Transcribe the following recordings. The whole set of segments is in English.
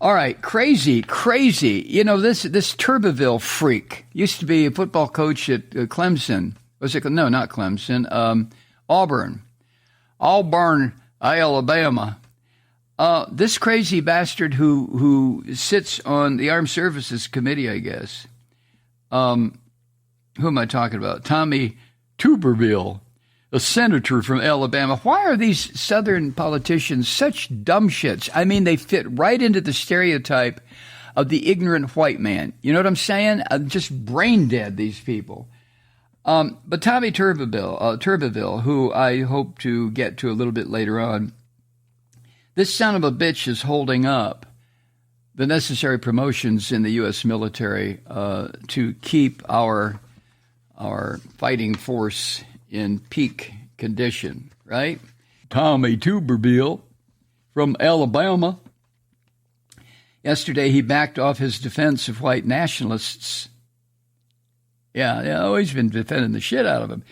All right, crazy. You know, this Tuberville freak used to be a football coach at Clemson. Was it? No, not Clemson. Auburn, Alabama. This crazy bastard who sits on the Armed Services Committee, I guess. Who am I talking about? Tommy Tuberville, a senator from Alabama. Why are these Southern politicians such dumb shits? I mean, they fit right into the stereotype of the ignorant white man. You know what I'm saying? Just brain dead, these people. But Tommy Tuberville, who I hope to get to a little bit later on, this son of a bitch is holding up the necessary promotions in the U.S. military to keep our fighting force in peak condition, right? Tommy Tuberville from Alabama. Yesterday, he backed off his defense of white nationalists. Yeah, he's been defending the shit out of them.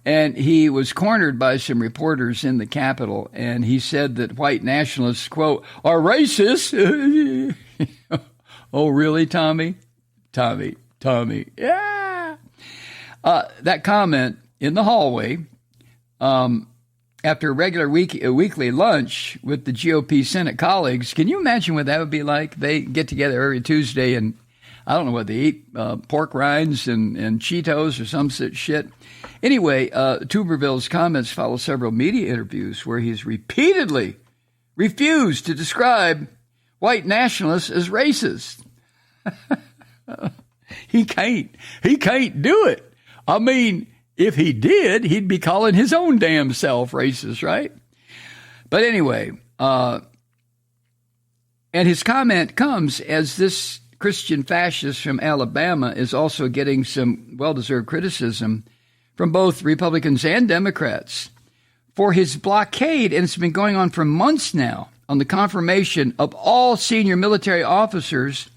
And he was cornered by some reporters in the Capitol, and he said that white nationalists, quote, are racist. Oh, really, Tommy? Tommy. Yeah. That comment in the hallway after a regular weekly lunch with the GOP Senate colleagues. Can you imagine what that would be like? They get together every Tuesday and I don't know what they eat, pork rinds and Cheetos or some shit. Anyway, Tuberville's comments follow several media interviews where he's repeatedly refused to describe white nationalists as racist. He can't do it. I mean, if he did, he'd be calling his own damn self racist, right? But anyway, and his comment comes as this Christian fascist from Alabama is also getting some well-deserved criticism from both Republicans and Democrats for his blockade, and it's been going on for months now, on the confirmation of all senior military officers,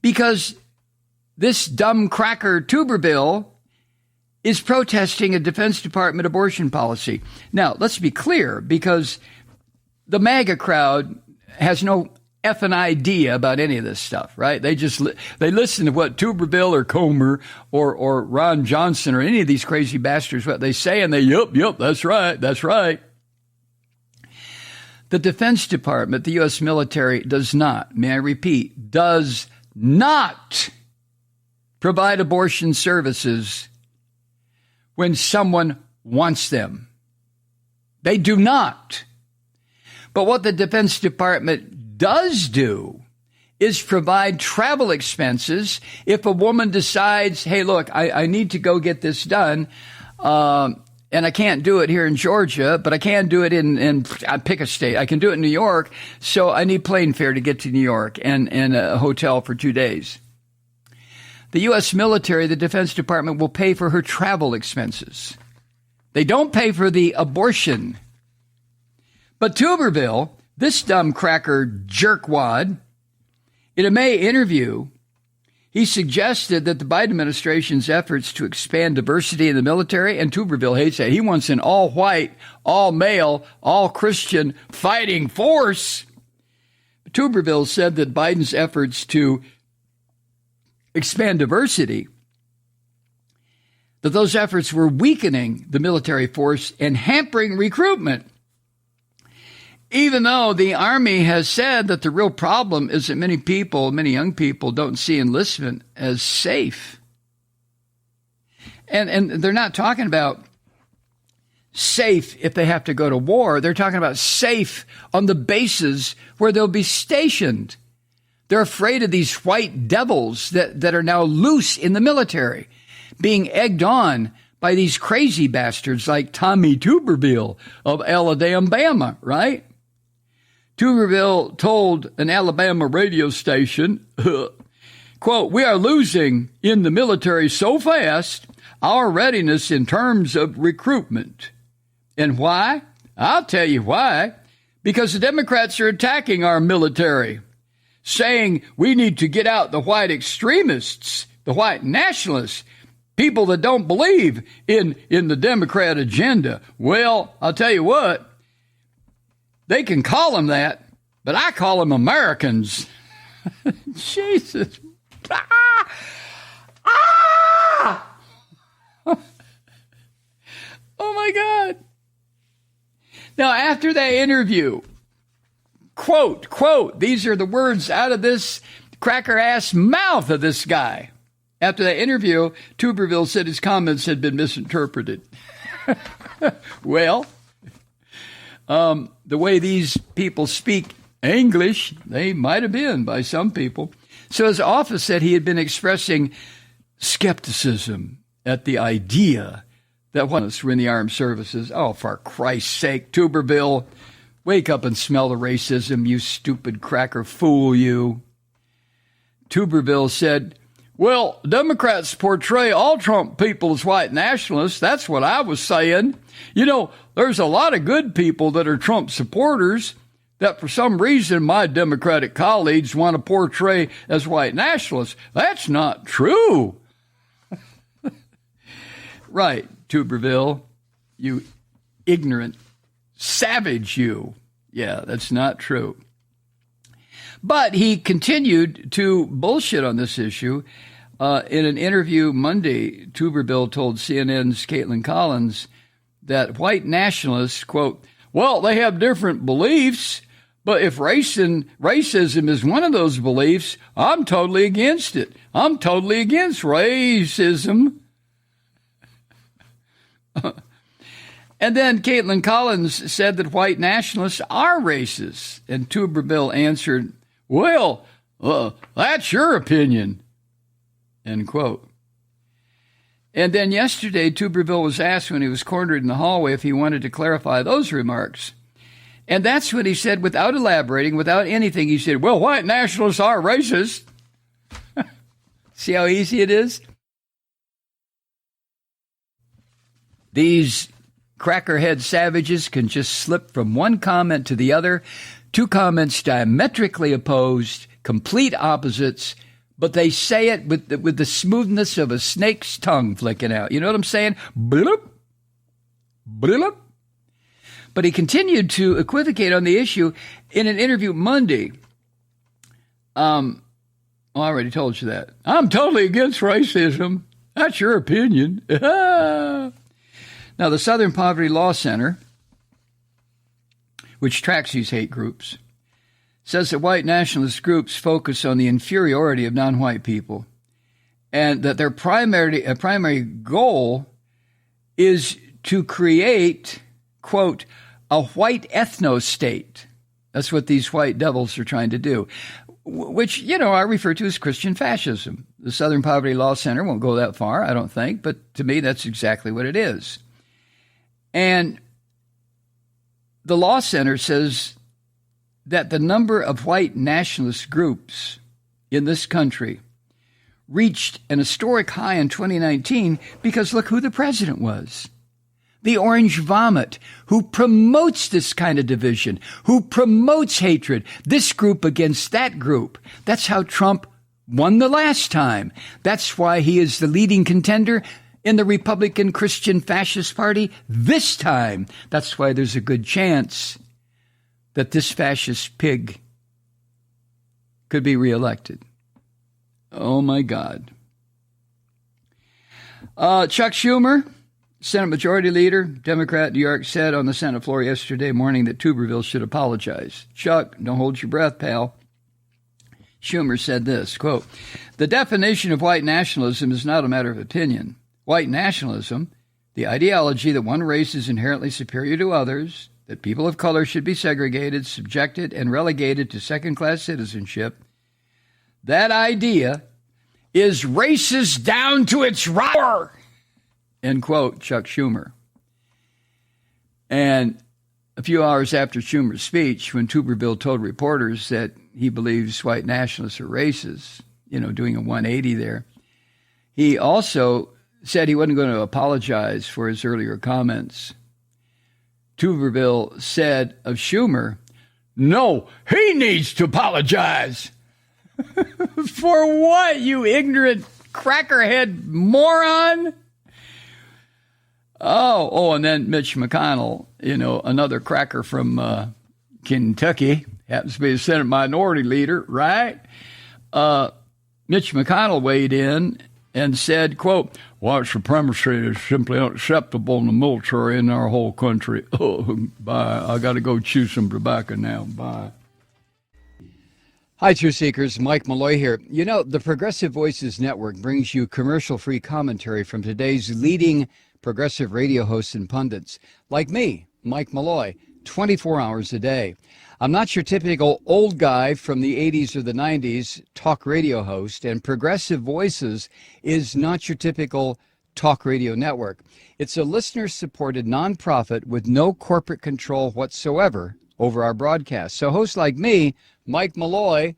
because this dumb cracker Tuberville is protesting a Defense Department abortion policy. Now, let's be clear, because the MAGA crowd has no effing idea about any of this stuff, right? They listen to what Tuberville or Comer or Ron Johnson or any of these crazy bastards, what they say, and they, yep, that's right. The Defense Department, the U.S. military, does not, may I repeat, does not provide abortion services when someone wants them. They do not. But what the Defense Department does do is provide travel expenses if a woman decides, hey, look, I need to go get this done, and I can't do it here in Georgia, but I can do it in I pick a state. I can do it in New York, so I need plane fare to get to New York and a hotel for 2 days. The U.S. military, the Defense Department, will pay for her travel expenses. They don't pay for the abortion. But Tuberville, this dumb cracker jerkwad, in a May interview, he suggested that the Biden administration's efforts to expand diversity in the military, and Tuberville hates that, he wants an all-white, all-male, all-Christian fighting force. Tuberville said that Biden's efforts to expand diversity, that those efforts were weakening the military force and hampering recruitment. Even though the Army has said that the real problem is that many young people don't see enlistment as safe. And they're not talking about safe if they have to go to war. They're talking about safe on the bases where they'll be stationed. They're afraid of these white devils that are now loose in the military, being egged on by these crazy bastards like Tommy Tuberville of Alabama, right? Tuberville told an Alabama radio station, quote, we are losing in the military so fast, our readiness in terms of recruitment. And why? I'll tell you why. Because the Democrats are attacking our military, saying we need to get out the white extremists, the white nationalists, people that don't believe in the Democrat agenda. Well, I'll tell you what, they can call them that, but I call them Americans. Jesus. Ah! Ah! Oh, my God. Now, after that interview, quote, these are the words out of this cracker-ass mouth of this guy. After that interview, Tuberville said his comments had been misinterpreted. Well, the way these people speak English, they might have been by some people. So his office said he had been expressing skepticism at the idea that once were in the armed services. Oh, for Christ's sake, Tuberville, wake up and smell the racism, you stupid cracker fool, you. Tuberville said, well, Democrats portray all Trump people as white nationalists. That's what I was saying. You know, there's a lot of good people that are Trump supporters that for some reason my Democratic colleagues want to portray as white nationalists. That's not true. Right, Tuberville, you ignorant savage, you. Yeah, that's not true. But he continued to bullshit on this issue. In an interview Monday, Tuberville told CNN's Caitlin Collins that white nationalists, quote, well, they have different beliefs, but if racism is one of those beliefs, I'm totally against it. I'm totally against racism. And then Caitlin Collins said that white nationalists are racist. And Tuberville answered, well, that's your opinion, end quote. And then yesterday, Tuberville was asked when he was cornered in the hallway if he wanted to clarify those remarks. And that's what he said without elaborating, without anything. He said, well, white nationalists are racist. See how easy it is? These crackerhead savages can just slip from one comment to the other, two comments diametrically opposed, complete opposites, but they say it with the smoothness of a snake's tongue flicking out. You know what I'm saying? Bloop, bloop. But he continued to equivocate on the issue in an interview Monday. I already told you that. I'm totally against racism. That's your opinion. Now, the Southern Poverty Law Center, which tracks these hate groups, says that white nationalist groups focus on the inferiority of non-white people and that their primary goal is to create, quote, a white ethno-state. That's what these white devils are trying to do, which, you know, I refer to as Christian fascism. The Southern Poverty Law Center won't go that far, I don't think, but to me, that's exactly what it is. And the Law Center says that the number of white nationalist groups in this country reached an historic high in 2019 because look who the president was. The Orange Vomit, who promotes this kind of division, who promotes hatred, this group against that group. That's how Trump won the last time. That's why he is the leading contender in the Republican Christian Fascist Party this time. That's why there's a good chance that this fascist pig could be reelected. Oh, my God. Chuck Schumer, Senate Majority Leader, Democrat, New York, said on the Senate floor yesterday morning that Tuberville should apologize. Chuck, don't hold your breath, pal. Schumer said this, quote, the definition of white nationalism is not a matter of opinion. White nationalism, the ideology that one race is inherently superior to others, that people of color should be segregated, subjected, and relegated to second-class citizenship, that idea is racist down to its root, end quote, Chuck Schumer. And a few hours after Schumer's speech, when Tuberville told reporters that he believes white nationalists are racist, you know, doing a 180 there, he also said he wasn't going to apologize for his earlier comments. Tuberville said of Schumer, no, he needs to apologize. For what, you ignorant crackerhead moron? Oh, and then Mitch McConnell, you know, another cracker from Kentucky, happens to be the Senate Minority Leader, right? Mitch McConnell weighed in and said, quote, white supremacy is simply unacceptable in the military in our whole country. Oh, bye. I got to go chew some tobacco now. Bye. Hi, Truth Seekers. Mike Malloy here. You know, the Progressive Voices Network brings you commercial-free commentary from today's leading progressive radio hosts and pundits, like me, Mike Malloy, 24 hours a day. I'm not your typical old guy from the 80s or the 90s talk radio host, and Progressive Voices is not your typical talk radio network. It's a listener-supported nonprofit with no corporate control whatsoever over our broadcast. So hosts like me, Mike Malloy,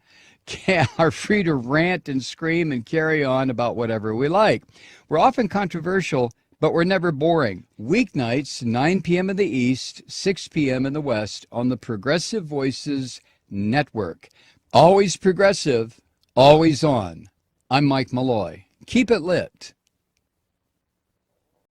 are free to rant and scream and carry on about whatever we like. We're often controversial, but we're never boring. Weeknights, 9 p.m. in the East, 6 p.m. in the West on the Progressive Voices Network. Always progressive, always on. I'm Mike Malloy. Keep it lit.